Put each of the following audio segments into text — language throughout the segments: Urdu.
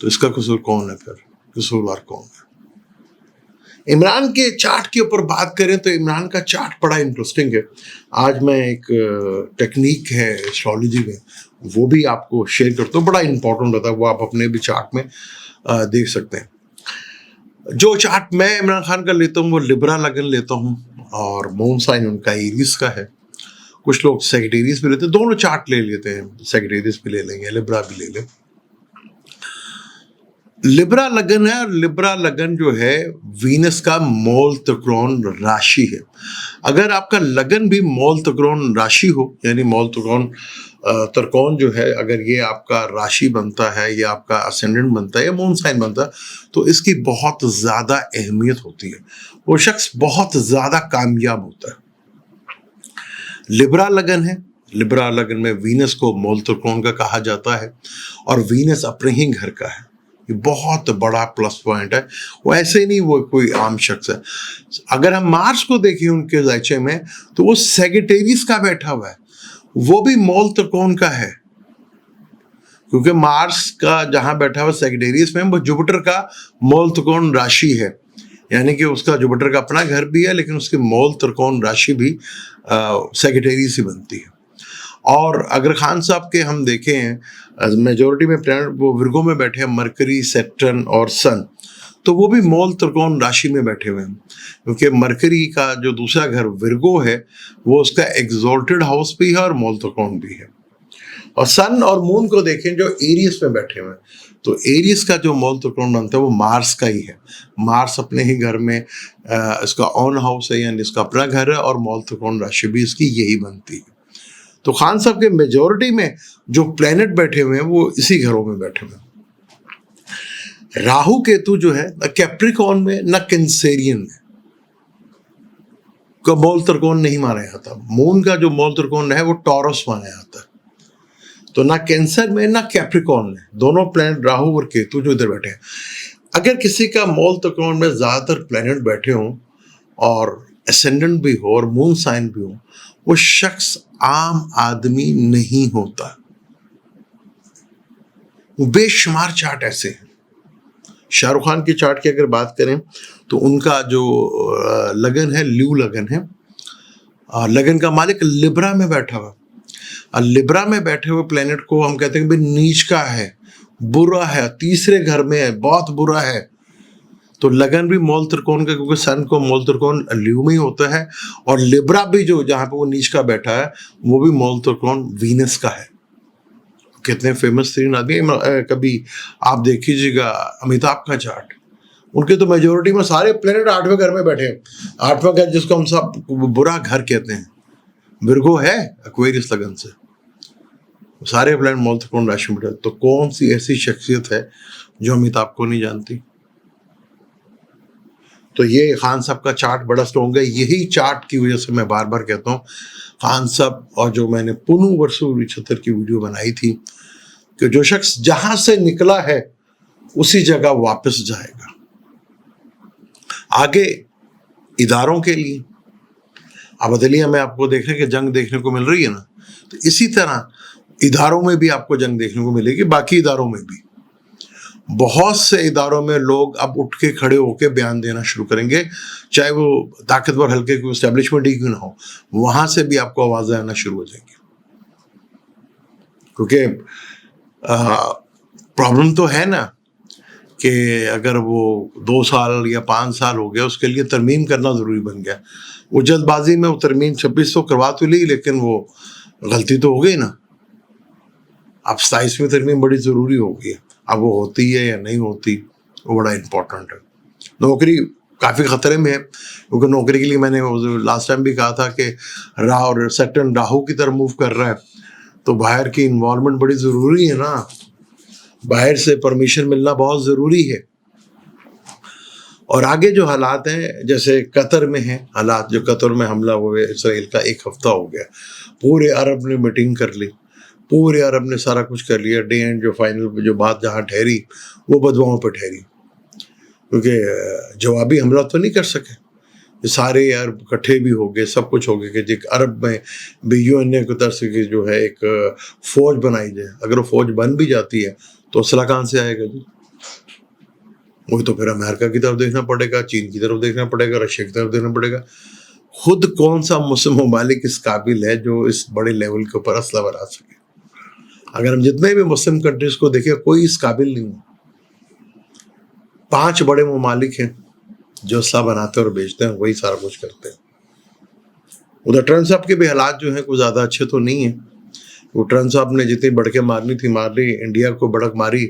تو اس کا قصور کون ہے؟ پھر قصوروار کون ہے؟ عمران کے چارٹ کے اوپر بات کریں تو عمران کا چارٹ بڑا انٹرسٹنگ ہے. آج میں ایک ٹیکنیک ہے ایسٹرالوجی میں وہ بھی آپ کو شیئر کرتا ہوں, بڑا امپورٹنٹ ہوتا ہے, وہ آپ اپنے بھی چارٹ میں دیکھ سکتے ہیں. جو چارٹ میں عمران خان کا لیتا ہوں وہ لبرا لگن لیتا ہوں, اور مون سائن ان کا ایریز کا ہے. کچھ لوگ سیگیٹیریس بھی لیتے ہیں, دونوں چارٹ لے لیتے ہیں, سیگیٹیریس بھی لے لیں گے, لبرا بھی لے لیں. لبرا لگن ہے, اور لبرا لگن جو ہے وینس کا مول ترکون راشی ہے. اگر آپ کا لگن بھی مول ترکون راشی ہو, یعنی مول ترکون جو ہے اگر یہ آپ کا راشی بنتا ہے یا آپ کا اسینڈنٹ بنتا ہے یا مون سائن بنتا ہے, تو اس کی بہت زیادہ اہمیت ہوتی ہے, وہ شخص بہت زیادہ کامیاب ہوتا ہے. لبرا لگن ہے, لبرا لگن میں وینس کو مول ترکون کا کہا جاتا ہے, اور وینس اپنے ہی گھر کا ہے. یہ بہت بڑا پلس پوائنٹ ہے. وہ ایسے نہیں وہ کوئی عام شخص ہے. اگر ہم مارس کو دیکھیں ان کے زائچے میں تو وہ سیگیٹیریس کا بیٹھا ہوا ہے, وہ بھی مول ترکون کا ہے, کیونکہ مارس کا جہاں بیٹھا ہوا سیگیٹیریس میں وہ جوپیٹر کا مول ترکون راشی ہے, یعنی کہ اس کا جوپیٹر کا اپنا گھر بھی ہے لیکن اس کی مول ترکون راشی بھی سیگیٹیریس ہی بنتی ہے. اور اگر خان صاحب کے ہم دیکھیں میجورٹی میں پلانٹ وہ ورگو میں بیٹھے ہیں, مرکری, سیٹرن اور سن, تو وہ بھی مول ترکون راشی میں بیٹھے ہوئے ہیں, کیونکہ مرکری کا جو دوسرا گھر ورگو ہے وہ اس کا ایگزالٹڈ ہاؤس بھی ہے اور مول ترکون بھی ہے. اور سن اور مون کو دیکھیں جو ایریس میں بیٹھے ہوئے ہیں, تو ایریس کا جو مول ترکون بنتا ہے وہ مارس کا ہی ہے. مارس اپنے ہی گھر میں اس کا اون ہاؤس ہے, یعنی اس کا اپنا گھر ہے, اور مول ترکون راشی بھی اس کی یہی بنتی ہے. تو خان صاحب کے میجورٹی میں جو پلینٹ بیٹھے ہوئے ہیں وہ اسی گھروں میں بیٹھے ہوئے ہیں. راہو کیتو جو ہے نہ کیپریکون میں نہ کینسیرین میں کا مول ترکون نہیں مانا جاتا. مون کا جو مول ترکون ہے وہ ٹورس مانا جاتا ہے. تو نہ کینسر میں نہ کیپریکون میں, دونوں پلینٹ راہو اور کیتو جو ادھر بیٹھے ہیں. اگر کسی کا مول ترکون میں زیادہ تر پلینٹ بیٹھے ہوں اور اسینڈنٹ بھی ہو اور مون سائن بھی ہو, وہ شخص عام آدمی نہیں ہوتا. بے شمار چارٹ ایسے ہیں. شاہ رخ خان کی چارٹ کی اگر بات کریں تو ان کا جو لگن ہے لیو لگن ہے, لگن کا مالک لبرا میں بیٹھا ہوا. لبرا میں بیٹھے ہوئے پلینٹ کو ہم کہتے ہیں کہ نیچ کا ہے, برا ہے, تیسرے گھر میں ہے, بہت برا ہے. تو لگن بھی مول ترکون کا, کیونکہ سن کو مول ترکون لیو میں ہی ہوتا ہے, اور لبرا بھی جو جہاں پہ وہ نیچ کا بیٹھا ہے وہ بھی مول ترکون وینس کا ہے. کتنے فیمس ترین آدمی. کبھی آپ دیکھ لیجیے گا امیتابھ کا چارٹ, ان کے تو میجورٹی میں سارے پلینٹ 8ویں گھر میں بیٹھے ہیں. 8واں گھر جس کو ہم سب برا گھر کہتے ہیں, ورگو ہے ایکویریس لگن سے, سارے پلینٹ مول ترکون راشی میں بیٹھے. تو کون سی ایسی شخصیت ہے جو امیتابھ کو نہیں جانتی؟ تو یہ خان صاحب کا چارٹ بڑا اسٹرانگ ہے. یہی چارٹ کی وجہ سے میں بار بار کہتا ہوں خان صاحب, اور جو میں نے پونو ورسو 76 کی ویڈیو بنائی تھی کہ جو شخص جہاں سے نکلا ہے اسی جگہ واپس جائے گا. آگے اداروں کے لیے اب عدلیہ میں آپ کو دیکھنے کہ جنگ دیکھنے کو مل رہی ہے نا, تو اسی طرح اداروں میں بھی آپ کو جنگ دیکھنے کو ملے گی. باقی اداروں میں بھی بہت سے اداروں میں لوگ اب اٹھ کے کھڑے ہو کے بیان دینا شروع کریں گے, چاہے وہ طاقتور حلقے کی اسٹیبلشمنٹ ہی کیوں نہ ہو, وہاں سے بھی آپ کو آوازیں آنا شروع ہو جائیں گی. کیونکہ پرابلم تو ہے نا کہ اگر وہ 2 سال یا 5 سال ہو گیا, اس کے لیے ترمیم کرنا ضروری بن گیا. وہ جلد بازی میں وہ ترمیم 26 تو کروا تو لی, لیکن وہ غلطی تو ہو گئی نا. اب 27ویں ترمیم بڑی ضروری ہو گئی ہے. اب وہ ہوتی ہے یا نہیں ہوتی وہ بڑا امپورٹنٹ ہے. نوکری کافی خطرے میں ہے, کیونکہ نوکری کے لیے میں نے لاسٹ ٹائم بھی کہا تھا کہ اور سیٹرن راہو کی طرف موو کر رہا ہے, تو باہر کی انوالومنٹ بڑی ضروری ہے نا, باہر سے پرمیشن ملنا بہت ضروری ہے. اور آگے جو حالات ہیں جیسے قطر میں ہیں حالات, جو قطر میں حملہ ہوئے اسرائیل کا 1 ہفتہ ہو گیا, پورے عرب نے میٹنگ کر لی, پورے عرب نے سارا کچھ کر لیا. ڈے اینڈ جو فائنل جو بات جہاں ٹھہری وہ بدواؤں پہ ٹھہری, کیونکہ جوابی حملہ تو نہیں کر سکے. یہ سارے یار اکٹھے بھی ہو گئے, سب کچھ ہو گیا کہ عرب میں بھی UN کی طرف سے جو ہے ایک فوج بنائی جائے. اگر وہ فوج بن بھی جاتی ہے تو اسلحہ کہاں سے آئے گا جی؟ وہی تو پھر امریکہ کی طرف دیکھنا پڑے گا، چین کی طرف دیکھنا پڑے گا، رشیا کی طرف دیکھنا پڑے گا. خود کون سا مسلم ممالک اس قابل ہے جو اس بڑے لیول کے اوپر اسلحہ بنا سکے؟ اگر ہم جتنے بھی مسلم کنٹریز کو دیکھیں کوئی اس قابل نہیں ہے. 5 بڑے ممالک ہیں جو اسلحہ بناتے ہیں اور بیچتے ہیں، وہی سارا کچھ کرتے ہیں. ادھر ٹرمپ صاحب کے بھی حالات جو ہیں کوئی زیادہ اچھے تو نہیں ہیں. وہ ٹرمپ صاحب نے جتنی بڑکیں مارنی تھی مار لی، انڈیا کو بڑک ماری،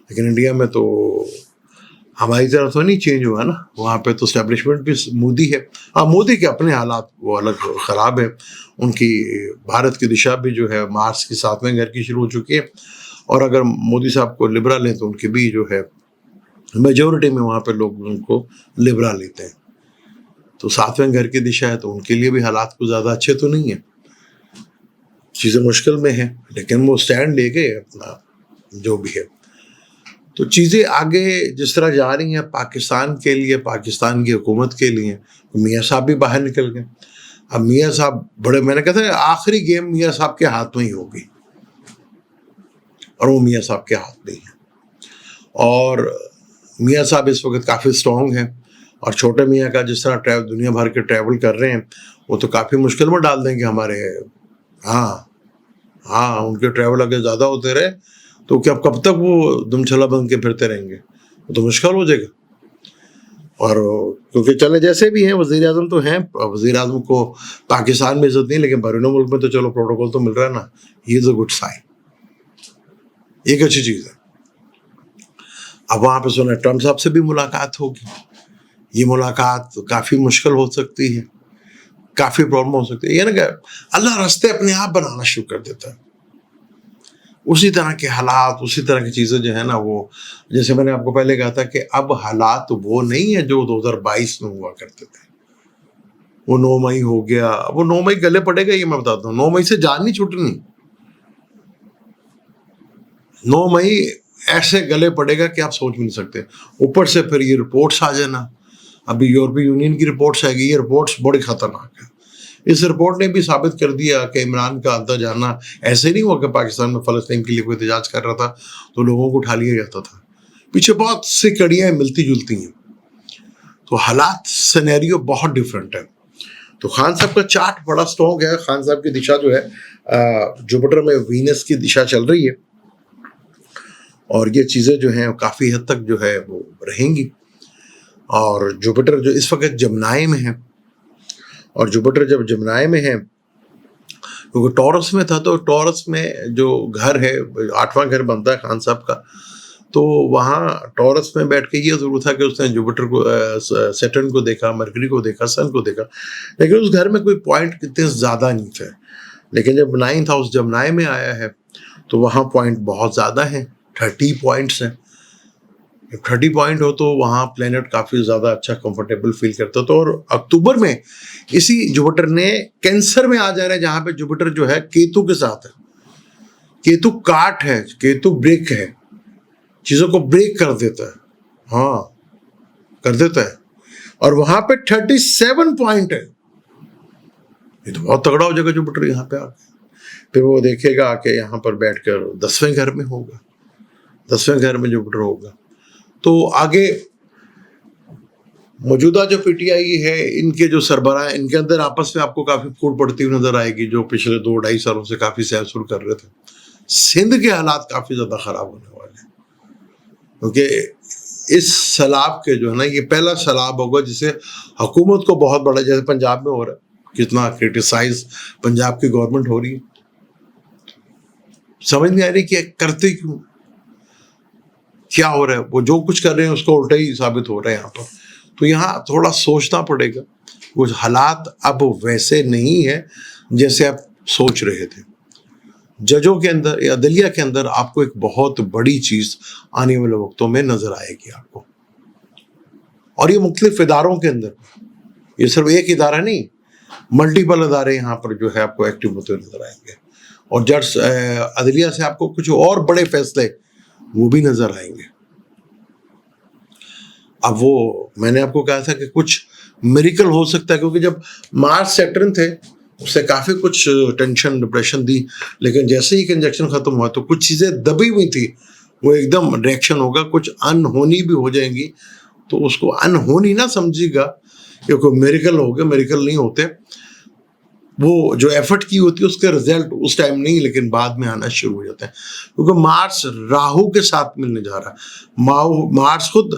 لیکن انڈیا میں تو ہماری طرف تو نہیں چینج ہوا نا. وہاں پہ تو اسٹیبلشمنٹ بھی مودی ہے. ہاں، مودی کے اپنے حالات وہ الگ خراب ہے. ان کی بھارت کی دشا بھی جو ہے مارس کی 7ویں گھر کی شروع ہو چکی ہے، اور اگر مودی صاحب کو لبرل ہیں تو ان کی بھی جو ہے میجورٹی میں وہاں پہ لوگ ان کو لبرل لیتے ہیں. تو 7ویں گھر کی دشا ہے تو ان کے لیے بھی حالات کو زیادہ اچھے تو نہیں ہیں، چیزیں مشکل میں ہیں، لیکن وہ سٹینڈ لے گئے اپنا جو بھی ہے. تو چیزیں آگے جس طرح جا رہی ہیں پاکستان کے لیے، پاکستان کی حکومت کے لیے، میاں صاحب بھی باہر نکل گئے. اب میاں صاحب بڑے، میں نے کہا تھا آخری گیم میاں صاحب کے ہاتھ میں ہی ہوگی، اور وہ میاں صاحب کے ہاتھ میں ہی ہے. اور میاں صاحب اس وقت کافی اسٹرانگ ہیں، اور چھوٹے میاں کا جس طرح دنیا بھر کے ٹریول کر رہے ہیں وہ تو کافی مشکل میں ڈال دیں گے ہمارے. ہاں ان کے ٹریول اگر زیادہ ہوتے رہے تو کیا کب تک وہ دم چھلا بن کے پھرتے رہیں گے؟ وہ تو مشکل ہو جائے گا. اور کیونکہ چلے جیسے بھی ہیں وزیر اعظم تو ہیں، وزیر اعظم کو پاکستان میں عزت نہیں، لیکن بیرون ملک میں تو چلو پروٹوکول تو مل رہا ہے نا. یہ از اے گڈ سائن، ایک اچھی چیز ہے. اب وہاں پہ سنا ٹرمپ صاحب سے بھی ملاقات ہوگی. یہ ملاقات کافی مشکل ہو سکتی ہے، کافی پرابلم ہو سکتی ہے. یہ نا کہ اللہ راستے اپنے آپ بنانا شروع کر دیتا ہے. اسی طرح کے حالات، اسی طرح کی چیزیں جو ہے نا، وہ جیسے میں نے آپ کو پہلے کہا تھا کہ اب حالات وہ نہیں ہیں جو 2022 میں ہوا کرتے تھے. وہ 9 مئی ہو گیا، وہ 9 مئی گلے پڑے گا، یہ میں بتاتا ہوں. 9 مئی سے جان نہیں چھوٹنی. 9 مئی ایسے گلے پڑے گا کہ آپ سوچ بھی نہیں سکتے. اوپر سے پھر یہ رپورٹس آ جانا. ابھی یورپی یونین کی رپورٹس آئے گی. یہ رپورٹس بڑی خطرناک ہیں. اس رپورٹ نے بھی ثابت کر دیا کہ عمران کا آتا جانا ایسے نہیں ہوا کہ پاکستان میں فلسطین کے لیے کوئی احتجاج کر رہا تھا تو لوگوں کو اٹھا لیا جاتا تھا. پیچھے بہت سی کڑیاں ملتی جلتی ہیں. تو حالات سینیریو بہت ڈفرینٹ ہے. تو خان صاحب کا چارٹ بڑا اسٹرانگ ہے. خان صاحب کی دشا جو ہے جوپیٹر میں وینس کی دشا چل رہی ہے، اور یہ چیزیں جو ہیں کافی حد تک جو ہے وہ رہیں گی. اور جوپیٹر جو اس وقت جمنائے میں ہے، اور جوپیٹر جب جمنائے میں ہے کیونکہ ٹورس میں تھا، تو ٹورس میں جو گھر ہے 8واں گھر بنتا ہے خان صاحب کا، تو وہاں ٹورس میں بیٹھ کے یہ ضرور تھا کہ اس نے جوپیٹر کو، سیٹرن کو دیکھا، مرکری کو دیکھا، سن کو دیکھا، لیکن اس گھر میں کوئی پوائنٹ کتنے زیادہ نہیں تھے. لیکن جب 9th ہاؤس جمنائے میں آیا ہے تو وہاں پوائنٹ بہت زیادہ ہیں، 30 پوائنٹس ہیں. 30 پوائنٹ ہو تو وہاں پلینٹ کافی زیادہ اچھا کمفرٹیبل فیل کرتا. تو اور اکتوبر میں اسی جوپیٹر نے کینسر میں آ جا رہا ہے، جہاں پہ جوپیٹر جو ہے کیتو کے ساتھ ہے. کیتو کاٹ ہے، کیتو بریک ہے، چیزوں کو بریک کر دیتا ہے. ہاں کر دیتا ہے. اور وہاں پہ 37 پوائنٹ ہے. یہ تو بہت تگڑا ہو جائے گا جوپیٹر یہاں پہ آ کے. پھر وہ دیکھے گا کہ یہاں پر بیٹھ کر 10ویں گھر میں ہوگا، 10ویں گھر میں جوپیٹر ہوگا. تو آگے موجودہ جو پی ٹی آئی ہے، ان کے جو سربراہ، ان کے اندر آپس میں آپ کو کافی پھوٹ پڑتی ہوئی نظر آئے گی، جو پچھلے 2-2.5 سالوں سے کافی سیلسل کر رہے تھے. سندھ کے حالات کافی زیادہ خراب ہونے والے ہیں، کیونکہ اس سیلاب کے جو ہے نا، یہ پہلا سیلاب ہوگا جسے حکومت کو بہت بڑا، جیسے پنجاب میں ہو رہا ہے، کتنا کرٹیسائز پنجاب کی گورنمنٹ ہو رہی ہے. سمجھ نہیں آ رہی کہ کرتے کیوں، کیا ہو رہا ہے. وہ جو کچھ کر رہے ہیں اس کو الٹا ہی ثابت ہو رہا ہے یہاں پر. تو یہاں تھوڑا سوچنا پڑے گا. وہ حالات اب ویسے نہیں ہیں جیسے آپ سوچ رہے تھے. ججوں کے اندر یا عدلیہ کے اندر آپ کو ایک بہت بڑی چیز آنے والے وقتوں میں نظر آئے گی آپ کو. اور یہ مختلف اداروں کے اندر، یہ صرف ایک ادارہ نہیں، ملٹیپل ادارے یہاں پر جو ہے آپ کو ایکٹیو ہوتے نظر آئیں گے. اور جج عدلیہ سے آپ کو کچھ اور بڑے فیصلے وہ بھی نظر آئیں گے. اب وہ میں نے آپ کو کہا تھا کہ کچھ میریکل ہو سکتا ہے، کیونکہ جب مارس سیٹرن تھے اس سے کافی کچھ ٹینشن ڈپریشن دی، لیکن جیسے ہی کنجکشن ختم ہوا تو کچھ چیزیں دبی ہوئی تھی وہ ایک دم ریئیکشن ہوگا, کچھ انہونی بھی ہو جائیں گی تو اس کو انہونی نہ سمجھے گا کہ کوئی میریکل ہو گیا, میریکل نہیں ہوتے. وہ جو ایفرٹ کی ہوتی ہے اس کے رزلٹ اس ٹائم نہیں لیکن بعد میں آنا شروع ہو جاتے ہیں, کیونکہ مارس راہو کے ساتھ ملنے جا رہا ہے. مارس خود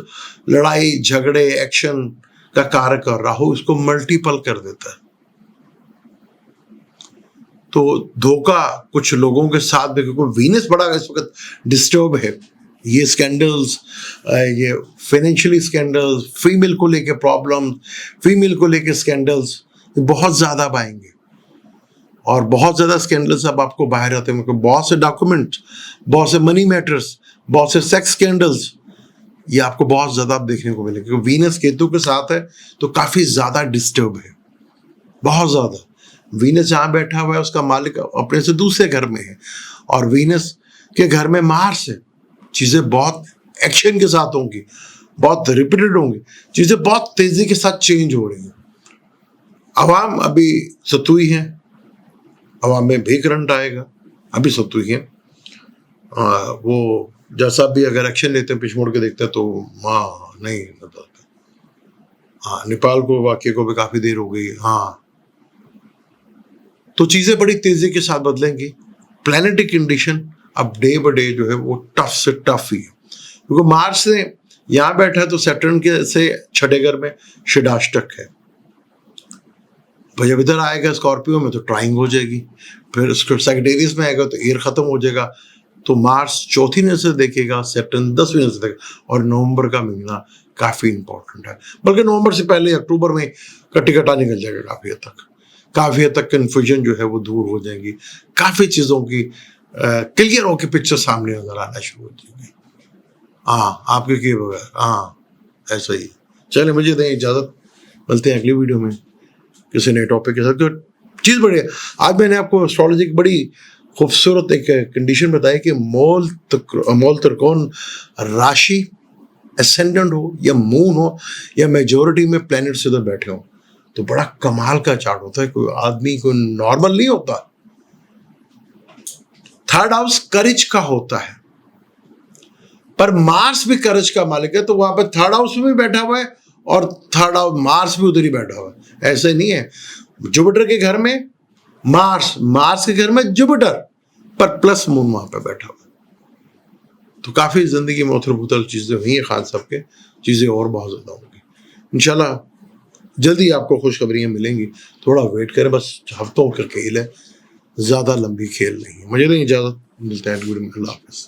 لڑائی جھگڑے ایکشن کا کارک اور راہو اس کو ملٹیپل کر دیتا ہے. تو دھوکہ کچھ لوگوں کے ساتھ بھی, کیونکہ وینس بڑا اس وقت ڈسٹرب ہے. یہ اسکینڈلز, یہ فائنینشلی اسکینڈلز, فیمیل کو لے کے پرابلم, فیمیل کو لے کے اسکینڈلز بہت زیادہ آئیں گے. اور بہت زیادہ اسکینڈلس اب آپ کو باہر آتے ہیں, بہت سے ڈاکومنٹ, بہت سے منی میٹرز, بہت سے سیکس اسکینڈلس, یہ آپ کو بہت زیادہ دیکھنے کو ملے, کیونکہ وینس کیتو کے ساتھ ہے تو کافی زیادہ ڈسٹرب ہے, بہت زیادہ. وینس جہاں بیٹھا ہوا ہے اس کا مالک اپنے سے دوسرے گھر میں ہے, اور وینس کے گھر میں مارس ہے. چیزیں بہت ایکشن کے ساتھ ہوں گی, بہت ریپیٹڈ ہوں گی, چیزیں بہت تیزی کے ساتھ چینج ہو رہی ہیں. عوام ابھی ستوئی ہیں, عوام میں بھی کرنٹ آئے گا, ابھی ستوئی ہیں. وہ جیسا بھی اگر ایکشن لیتے ہیں پیچھ موڑ کے دیکھتے ہیں تو نہیں بتاتے. ہاں, نیپال کو واقعے کو بھی کافی دیر ہو گئی. ہاں, تو چیزیں بڑی تیزی کے ساتھ بدلیں گی. پلانیٹک کنڈیشن اب ڈے بائی ڈے جو ہے وہ ٹف سے ٹف ہی ہے, کیونکہ مارس سے یہاں بیٹھا ہے تو سیٹرن کے سے چھٹے گھر میں شڈاشٹک ہے. جب ادھر آئے گا اسکارپیو میں تو ٹرائنگ ہو جائے گی, پھر اس کو سیگیٹیریس میں آئے گا تو ایئر ختم ہو جائے گا. تو مارس چوتھی نظر سے دیکھے گا, سیٹرن 10ویں نظر سے دیکھے گا. اور نومبر کا مہینہ کافی امپورٹنٹ ہے, بلکہ نومبر سے پہلے اکتوبر میں کٹا نکل جائے گا. کافی حد تک کنفیوژن جو ہے وہ دور ہو جائیں گی, کافی چیزوں کی کلیئر ہو کے پکچر سامنے نظر آنا شروع ہو جائے گی. ہاں, آپ کے کیے بغیر. ہاں, ایسا ہی. چلیں مجھے دیں اجازت, ملتے ہیں اگلی ویڈیو میں کسی نئے ٹاپک کے ساتھ. چیز بڑی ہے, آج میں نے آپ کو اسٹرالوجی کی بڑی خوبصورت ایک کنڈیشن بتائی کہ مول ترکون راشی اسینڈنٹ ہو یا مون ہو یا میجورٹی میں پلینٹس ادھر بیٹھے ہوں تو بڑا کمال کا چارٹ ہوتا ہے. کوئی آدمی کوئی نارمل نہیں ہوتا. تھرڈ ہاؤس کرج کا ہوتا ہے, پر مارس بھی کرج کا مالک ہے, تو وہاں پہ تھرڈ ہاؤس میں بھی بیٹھا ہوا ہے اور تھرڈ ہاؤس مارس بھی ادھر ہی بیٹھا ہوا ہے. ایسے نہیں ہے, جوپیٹر کے گھر میں مارس, مارس کے گھر میں جوپیٹر, پر پلس مون وہاں پہ بیٹھا ہوا ہے. تو کافی زندگی میں اتھل پتھل چیزیں ہوئی ہیں خان صاحب کے, چیزیں اور بہت زیادہ ہوں گی انشاءاللہ. جلدی آپ کو خوشخبریاں ملیں گی, تھوڑا ویٹ کریں, بس ہفتوں کا کھیل ہے, زیادہ لمبی کھیل نہیں ہے. مجھے نہیں اجازت, ملتے ہیں. اللہ حافظ.